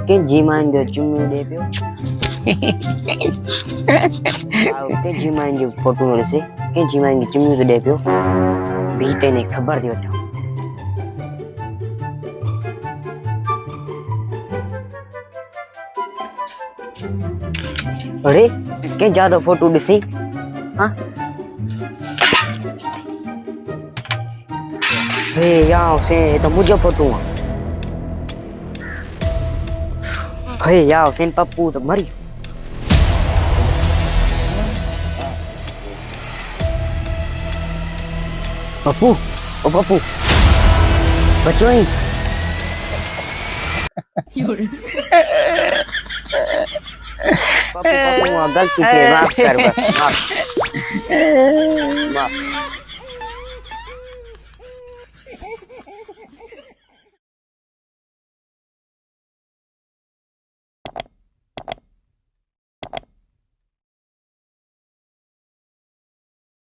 के जीमान जो चुम्मी दे पियो के जीमान जो फोटो से के जीमान की चुम्मी तो दे पियो बीते ने खबर दी वठो अरे के ज्यादा फोटो दिसी हां हे यार से तो मुझे फोटो हे यार सेन पप्पू तो मरी पप्पू ओ पप्पू बचो ही पप्पू गलती से माफ कर बस माफ